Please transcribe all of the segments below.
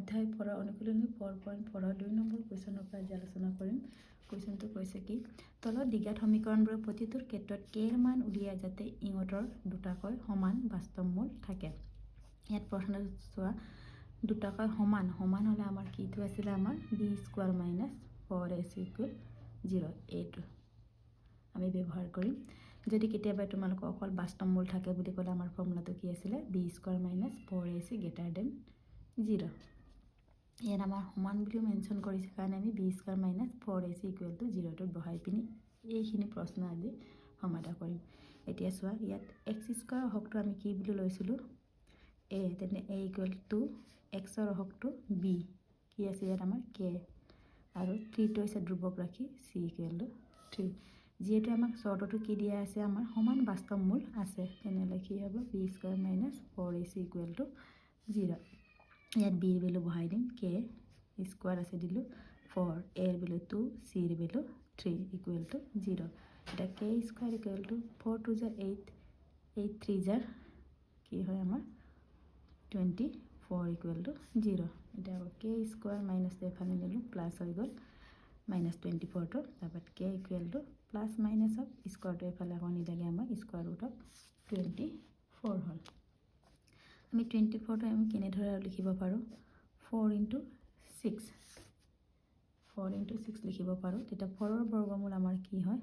অধ্যায় পড়া অনুকূলনী 4.2 নম্বৰ কুৱেশ্যনৰ পৰা আজি আলোচনা কৰিম। কুৱেশ্যনটো কৈছে কি তলত দ্বিঘাত সমীকৰণবোৰৰ প্ৰতিটোৰ ক্ষেত্ৰত কে ৰ মান উলিয়াই যাতে ইহঁতৰ দুটাকৈ সমান বাস্তৱ মূল থাকে। ইয়াত প্ৰশ্ন চোৱা দুটাকৈ সমান হ'লে আমাৰ কিটো আছিলে আমাৰ B square minus 4ac equal 0 এইটো আমি ব্যৱহাৰ কৰিম। যদি কেতিয়াবা তোমালোকক অকল বাস্তৱ মূল থাকে বুলি ক'লে আমাৰ ফৰ্মুলাটো কি আছিলে b square minus 4ac greater than 0। ইয়াত আমাৰ সমান বুলিও মেনশ্যন কৰিছে কাৰণে আমি b square minus 4ac equal to 0টোত বহাই পিনি এইখিনি প্ৰশ্ন আজি সমাধান কৰিম। এতিয়া চোৱা ইয়াত এক্স স্কোৱাৰ হকটো আমি কি বুলি লৈছিলোঁ এ, তেনে এ ইকুৱেল টু এক্সৰ হকটো বি কি আছে ইয়াত আমাৰ কে আৰু 3টো হৈছে ধ্ৰুৱক ৰাখি চি ইকুৱেল টু 3। যিহেতু আমাক চৰ্তটো কি দিয়া আছে আমাৰ সমান বাস্তৱ মূল আছে তেনেহ'লে কি হ'ব B square minus 4ac equal to 0। ইয়াত বিৰ ভেলু বহাই দিম কে স্কোৱাৰ আছে দিলোঁ 4 এৰ ভেলু 2 চিৰ ভেলু 3 ইকুৱেল টু 0। এতিয়া কে স্কোৱাৰ ইকুৱেল টু 4 2 জাৰ 8 8 3 জাৰ কি হয় আমাৰ 24 ইকুৱেল টু 0। এতিয়া কে স্কোৱাৰ মাইনাছ এফালে নিলোঁ প্লাছ হৈ গ'ল মাইনাছ 24টো তাৰপৰা k equal to plus minus of স্কোৱাৰটো এফালে আকৌ নিলাগে আমাৰ স্কোৱাৰ ৰুট অফ 24 হ'ল। আমি 24টো আমি কেনেদৰে লিখিব পাৰোঁ 4 × 6 লিখিব পাৰোঁ। তেতিয়া 4ৰ বৰ্গমূল আমাৰ কি হয়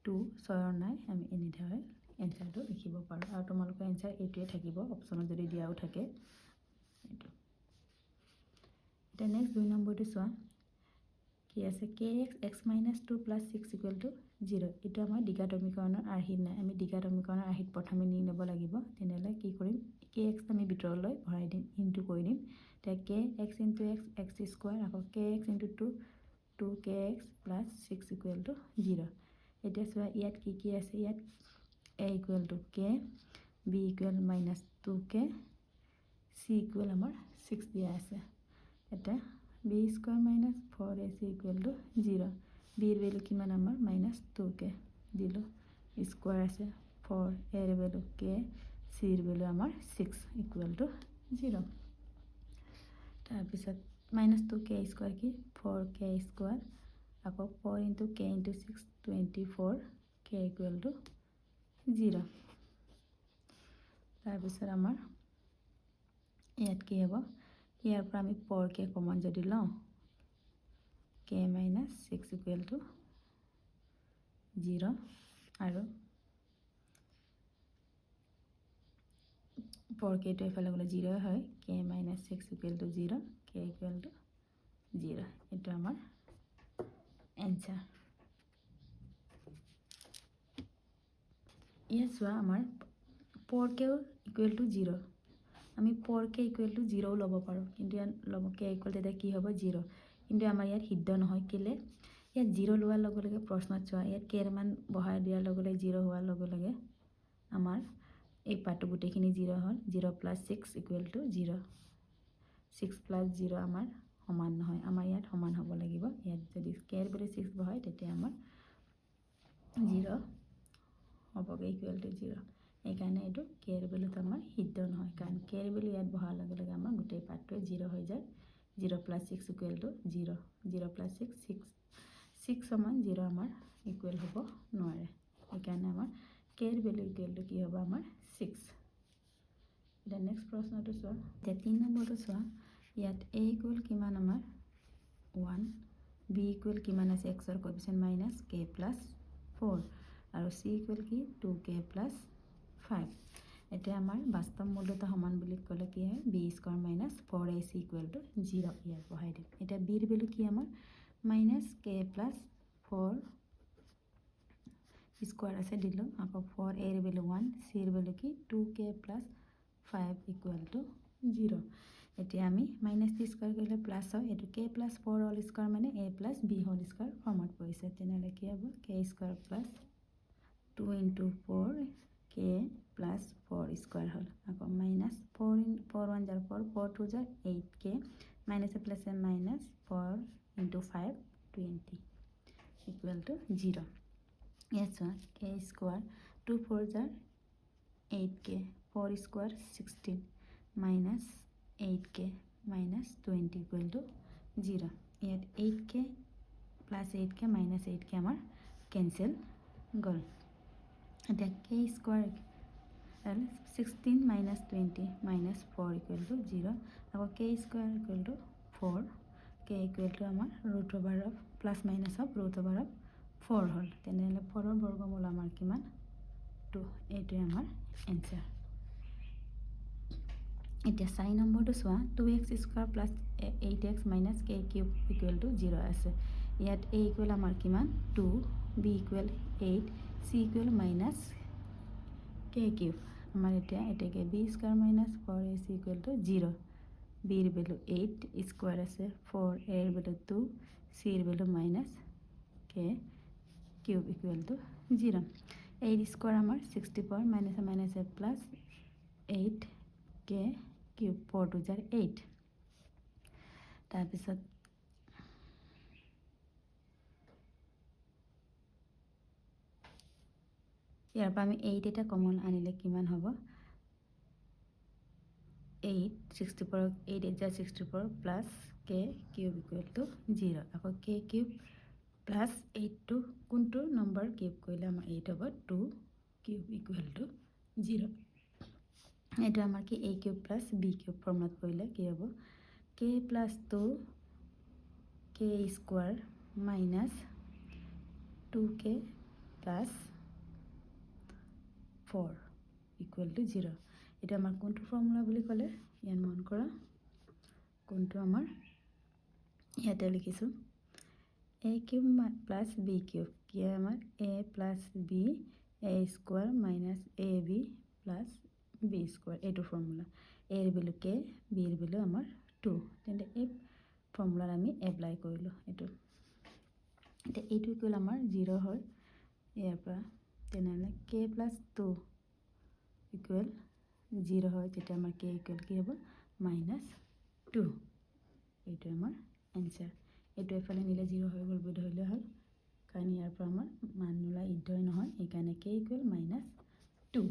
2 6ৰ নাই আমি এনেদৰে এনচাৰটো লিখিব পাৰোঁ আৰু তোমালোকৰ এনচাৰ এইটোৱে থাকিব অপশ্যনত যদি দিয়াও থাকে এইটো। এতিয়া নেক্সট 2 নম্বৰটো চোৱা কি আছে k x minus 2 plus 6 equal to 0। এইটো আমাৰ দ্বিঘাত সমীকৰণৰ আৰ্হিত নাই আমি দ্বিঘাত সমীকৰণৰ আৰ্হিত প্ৰথমে নি ল'ব লাগিব। তেনেহ'লে কি কৰিম কে এক্স আমি ভিতৰলৈ ভৰাই দিম ইনটু কৰি দিম। এতিয়া k x into x x square আকৌ k x into 2 k x plus 6 equal to 0। এতিয়া চোৱা ইয়াত কি আছে ইয়াত a equal to k b equal minus 2k c equal আমাৰ 6 দিয়া আছে। এতিয়া b square minus 4ac equal to 0 বিৰ ভেলু কিমান আমাৰ মাইনাছ 2k দিলোঁ স্কোৱাৰ আছে 4 এৰ ভেলু k চিৰ ভেলু আমাৰ 6 ইকুৱেল টু 0। তাৰপিছত মাইনাছ 2k স্কোৱাৰ কি 4k স্কোৱাৰ আকৌ 4 × k × 6 24k ইকুৱেল টু 0। তাৰপিছত আমাৰ ইয়াত কি হ'ব ইয়াৰ পৰা আমি 4k কমন যদি লওঁ k মাইনাছ 6 ইকুৱেল টু 0 আৰু 4kটো এফালে গ'লে 0 হয় k minus 6 equal to 0 k equal to 0 এইটো আমাৰ এনচাৰ। ইয়াত চোৱা আমাৰ 4k ইকুৱেল টু 0 আমি 4k ইকুৱেল টু 0 ল'ব পাৰোঁ কিন্তু ইয়াত ল'ব k ইকুৱেল তেতিয়া কি হ'ব 0 কিন্তু আমাৰ ইয়াত সিদ্ধ নহয় কেলে ইয়াত 0 লোৱাৰ লগে লগে প্ৰশ্নত চোৱা ইয়াত k ৰ মান বহাই দিয়াৰ লগে লগে 0 হোৱাৰ লগে লগে আমাৰ এই পাৰ্টটো গোটেইখিনি 0 হ'ল 0 প্লাছ 6 ইকুৱেল টু 0 6 প্লাছ 0 আমাৰ সমান নহয় আমাৰ ইয়াত সমান হ'ব লাগিব। ইয়াত যদি k ৰ ভেলু 6 বহায় তেতিয়া আমাৰ 0 হ'বগৈ ইকুৱেল টু 0। এইকাৰণে এইটো k ৰ ভেলুটো আমাৰ সিদ্ধ নহয় কাৰণ k ৰ ভেলু ইয়াত বহাৰ লগে লগে আমাৰ গোটেই পাৰ্টটোৱে 0 হৈ যায় 0 প্লাছ 6 ইকুৱেল টু 0 0 প্লাছ 6 সমান 0 আমাৰ ইকুৱেল হ'ব নোৱাৰে সেইকাৰণে আমাৰ k ৰ ভেলু ইকুৱেল টু কি হ'ব আমাৰ 6। এতিয়া নেক্সট প্ৰশ্নটো চোৱা এতিয়া 3 নম্বৰটো চোৱা ইয়াত a ইকুৱেল কিমান আমাৰ 1 b ইকুৱেল কিমান আছে এক্সৰ কোএফিচিয়েণ্ট মাইনাছ k প্লাছ 4 আৰু c ইকুৱেল কি 2k প্লাছ 5। এতিয়া আমাৰ বাস্তৱ মূল দুটা সমান বুলি ক'লে কি হয় B square minus 4ac equal to 0 ইয়াত বহাই দিম। এতিয়া বিৰ ভেলু কি আমাৰ মাইনাছ k প্লাছ 4 স্কোৱাৰ আছে দিলোঁ আকৌ 4 এৰ ভেলু 1 চিৰ ভেলু কি 2k প্লাছ 5 ইকুৱেল টু 0। এতিয়া আমি মাইনাছ দি স্কোৱাৰ কৰিলে প্লাছ হয় এইটো k প্লাছ 4 হোল স্কোৱাৰ মানে a plus b whole square ফৰ্মত পৰিছে তেনেহ'লে কি হ'ব k square plus 2 × 4 k plus 4 square হ'ল আকৌ মাইনাছ 4 1 জাৰ 4 4 2 জাৰ 8k minus plus minus 4 × 5 20 equal to 0। ইয়াত চোৱা k স্কোৱাৰ 2 4 জাৰ 8k 4 square 16 minus 8k minus 20 equal to 0. ইয়াত 8k plus 8k minus 8k আমাৰ cancel গ'ল। এতিয়া k square 16 minus 20 minus 4 equal to 0. আকৌ k square equal to 4. k equal to আমাৰ root over of plus minus of root over of 4 হ'ল। তেনেহ'লে 4 ৰ বৰ্গমূল আমাৰ কিমান 2। এইটোৱে আমাৰ এনসাৰ। এতিয়া 4 নম্বৰটো চোৱা 2x square plus 8x minus k cube equal to 0 আছে। ইয়াত a equal আমাৰ কিমান 2, b equal 8, c equal minus k cube। আমাৰ এতিয়া এটাকে b square minus 4ac equal to 0। b এর ভ্যালু 8 স্কয়ার আছে, 4 এর ভ্যালু 2, c এর value minus k cube equal to 0। 8 square আমার 64 minus minus a plus 8 k cube 4 to 8। তাৰপিছত ইয়াৰ পৰা আমি 8 এটা কমন আনিলে কিমান হ'ব 8 64 8 8 64 plus k cube equal to 0। আকৌ k cube plus 8 to কোনটো নম্বৰ কিউব কৰিলে আমাৰ 8 হ'ব 2 cube equal to 0। এটা আমাৰ কি a cube plus b cube ফৰ্মুলাত কৰিলে কি হ'ব k plus 2 k square minus 2k plus 4 equal to 0। এটা আমাৰ কোনটো ফৰ্মুলা বুলি ক'লে ইয়াত মন কৰা কোনটো আমাৰ ইয়াতে লিখিছো a cube plus b cube কি আমাৰ a plus b a square minus ab plus b square এইটো ফৰ্মুলা। a এৰ ভ্যালু k b এৰ ভ্যালু আমাৰ 2। তেন্তে এই ফৰ্মুলাত আমি এপ্লাই কৰিলো এইটো। এটা এইটো ইকুয়াল আমাৰ 0 হয় ইয়াৰ পৰা। তেনেহলে k plus 2 equal 0 হয় যেটা আমাৰ k equal কি হ'ব minus 2। এইটো আমাৰ आंसर। এইটো এফালে নিলে 0 হৈ গ'ল বুলি ধৰিলে হ'ল কাৰণ ইয়াৰ পৰা আমাৰ মান নোলা ইদ্ধই নহয় এইকাৰণে k equal minus 2।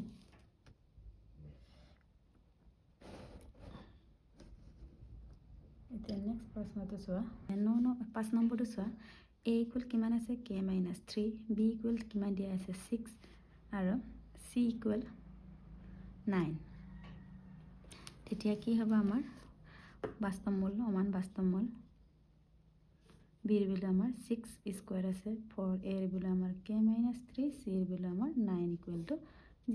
এতিয়া নেক্সট প্ৰশ্নটো চোৱা 5 নম্বৰটো চোৱা a equal কিমান আছে k minus 3, b equal কিমান দিয়া আছে 6 আৰু c equal 9। তেতিয়া কি হ'ব আমাৰ বাস্তৱ মূল সমান বাস্তৱ মূল b এর ভ্যালু আমার 6 স্কয়ার আছে, 4 a এর ভ্যালু আমার k minus 3, c এর ভ্যালু আমার 9 equal to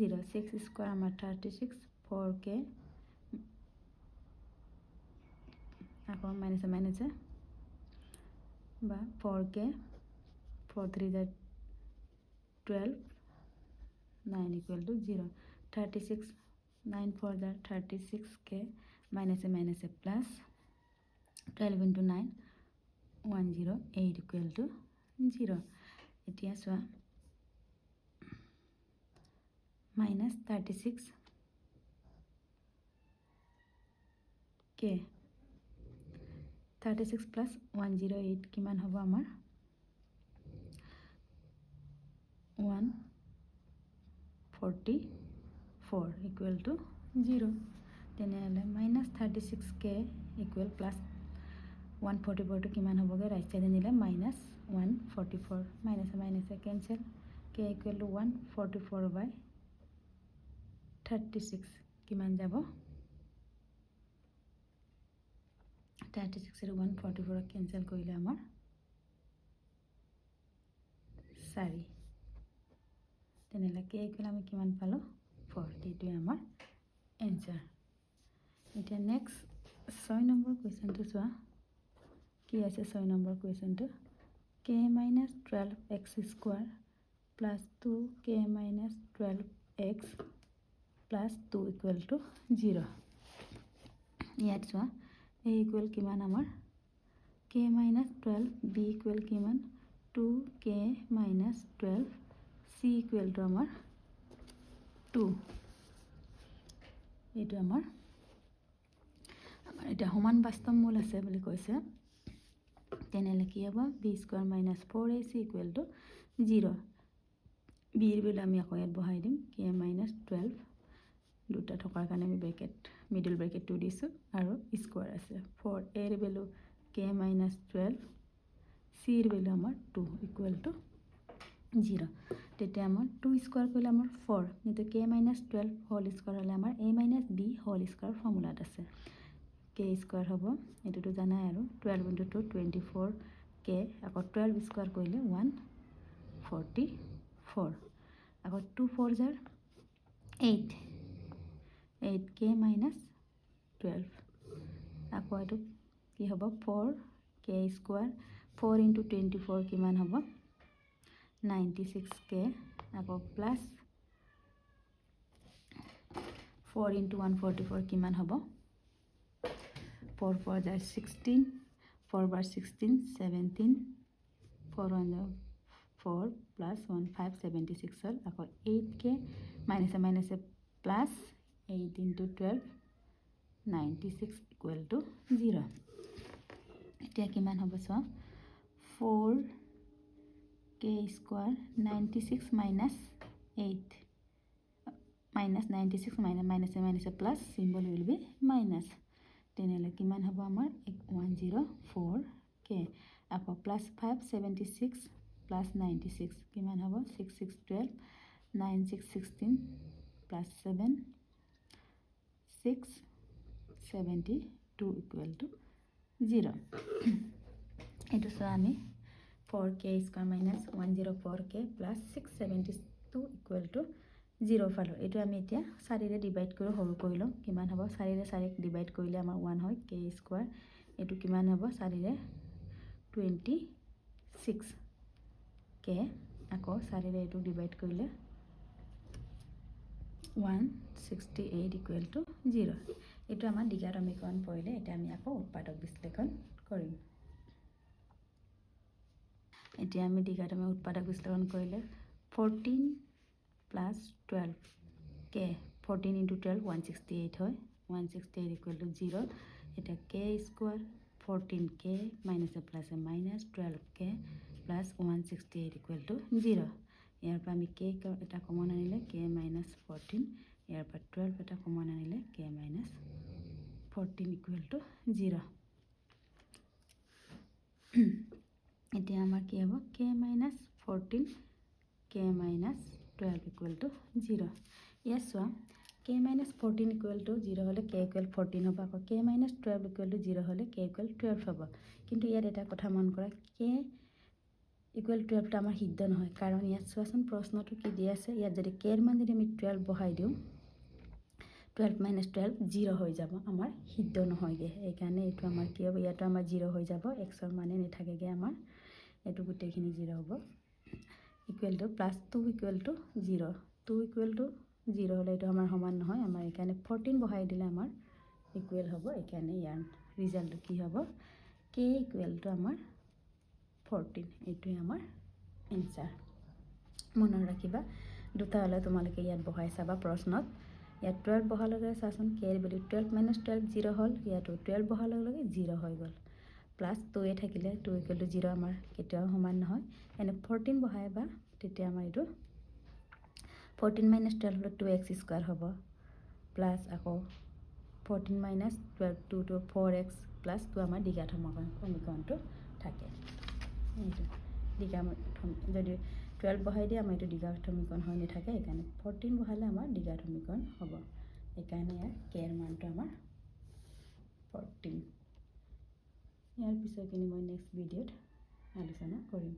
0। 6 স্কয়ার আমার 36, 4k এখন মাইনাসে মাইনাসে বা 4k 4 3 that 12 9 equal to 0। 36 9 4 that 36k minus plus 12 into 9 108 equal to 0। এতিয়া চোৱা minus 36k 36 plus 108 কিমান হ'ব আমাৰ 144 equal to 0। তেনেহলে minus 36k equal plus 144 to কিমান হ'বগে ৰাইট সাইডে নিলে minus 144 minus minus cancel k equal to 144 by 36 কিমান যাব 36 এর 144 cancel কৰিলে আমাৰ 4। তেনেহলে k equal আমি কিমান পালো 4। এইটোৱে আমাৰ आंसर। এতিয়া নেক্সট 6 নম্বৰ কোৱেশ্চনটো চোৱা কি আছে 6 number কোৱেশ্চনটো k minus 12x square plus 2k minus 12x plus 2 equal to 0। ইয়াত চোৱা a equal কিমান আমাৰ k minus 12 b equal কিমান 2k minus 12 c equal to আমাৰ 2। এইটো আমাৰ এটা সমান বাস্তৱ মূল আছে বুলি কৈছে। তেনেহলে কি হ'ব b square minus 4ac equal to 0। b এর ভ্যালু আমি আকৌ ইয়াত বহাই দিম k minus 12 দুটা থকাৰ কাৰণে আমি ব্ৰেকেট মিডল ব্ৰেকেট 2 দিছোঁ আৰু স্কোৱাৰ আছে 4 এৰ ভেলু k minus 12 চিৰ ভেলু আমাৰ 2 ইকুৱেল টু 0 তেতিয়া আমাৰ 2 স্কোৱাৰ কৰিলে আমাৰ 4 কিন্তু k minus 12 হোল স্কোৱাৰ হ'লে আমাৰ a minus b whole square ফৰ্মুলাত আছে k স্কোৱাৰ হ'ব এইটোতো জানাই আৰু 12 into 2 24 k আকৌ 12 স্কোৱাৰ কৰিলে 144 আকৌ 2 4 জাৰ 8 8k minus 12 আকৌ এইটো কি হ'ব 4k স্কোৱাৰ 4 into 24 কিমান হ'ব 96k আকৌ প্লাছ 4 into 144 কিমান হ'ব 4 4 জাৰ 16 4 bar 16 17 4 1 jar 4 plus 1 5 76 হ'ল আকৌ 8k minus plus 8 into 12 96 equal to 0 এতিয়া কিমান হ'ব চোৱা 4k square 96 minus 8 minus 96 minus plus symbol will be minus তেনেহ'লে কিমান হ'ব আমাৰ 104k আকৌ plus 576 plus 96 কিমান হ'ব 6612 9616 plus 7 672 equal to 0 এইটো চোৱা আমি 4k square minus 104k plus 672 equal to 0 পালো এইটো আমি এতিয়া 4 ৰে ডিভাইড কৰি সৰু কৰি লওঁ কিমান হ'ব 4 ৰে 4 ক ডিভাইড কৰিলে আমাৰ 1 হয় k স্কয়াৰ এইটো কিমান হ'ব 4 ৰে 26 k আকৌ 4 ৰে এইটো ডিভাইড কৰিলে 168 equal to 0 এইটো আমাৰ দ্বিঘাত সমীকৰণ পৰিলে এটা আমি আকৌ উৎপাদক বিশ্লেষণ কৰিম এতিয়া আমি দ্বিঘাত আমি উৎপাদক বিশ্লেষণ কৰিলে 14 plus 12 k 14 into 12 168 হয় 168 equal to 0 এটা k square 14k minus a plus a minus 12k plus 168 equal to 0 ইয়াৰ পৰা আমি k এটা কমন আনিলে k minus 14 ইয়াৰ পৰা 12 এটা কমন আনিলে k minus 14 equal to 0 এতিয়া আমাৰ কি হ'ব k minus 14 k minus 12 equal to 0 yes so k minus 14 equal to 0 হলে k equal 14 হ'ব আকৌ k minus 12 equal to 0 হলে k equal 12 হ'ব কিন্তু ইয়াত এটা কথা মন কৰা k equal 12 টা আমাৰ সিদ্ধ নহয় কাৰণ ইয়াত চোৱাচোন প্ৰশ্নটো কি দিয়া আছে ইয়াত যদি k এর মান যদি আমি 12 বহাই দিও 12 minus 12 0 হৈ যাব আমাৰ সিদ্ধ নহয়গে এই কাৰণে এটো আমাৰ কি হ'ব ইয়াতো আমাৰ 0 হৈ যাব x এৰ মানে নেথাকেগে আমাৰ এটো গুটেখিনি 0 হ'ব equal to plus 2 equal to 0 2 equal to 0 হলে এটো আমাৰ সমান নহয় আমাৰ এখানে 14 বহাই দিলে আমাৰ ইকুৱেল হ'ব এখানে ইয়াৰ ৰিজাল্ট কি হ'ব k equal to আমাৰ 14 এটো আমাৰ आंसर মনত ৰাখিবা দুটা হলে তোমালোকে ইয়াত বহাই চাবা প্ৰশ্নত ইয়াত 12 বহালে চাচোন k এর ভ্যালু 12 minus 12 0 হল ইয়াতো 12 বহালে 0 হৈ গল প্লাস 2 এ থাকিলে 2 equal to 0 আমাৰ কেতিয়াও সমান নহয় এনে 14 বহাইবা তেতিয়া আমাৰ এটো 14 minus 12 হলো 2x স্কয়ার হ'ব প্লাস আকৌ 14 minus 12 2 to 4x plus 2 আমাৰ দ্বিঘাত সমীকৰণটো থাকে এইটো দ্বিঘাত যদি 12 বহাই দিয়ে আমাৰ এটো দ্বিঘাত সমীকৰণ হয় নেথাকে এখানে 14 বহালে আমাৰ দ্বিঘাত সমীকৰণ হ'ব এখানে k এৰ মানটো আমাৰ 14 ইয়াৰ পিছৰখিনি মই নেক্সট ভিডিঅ'ত আলোচনা কৰিম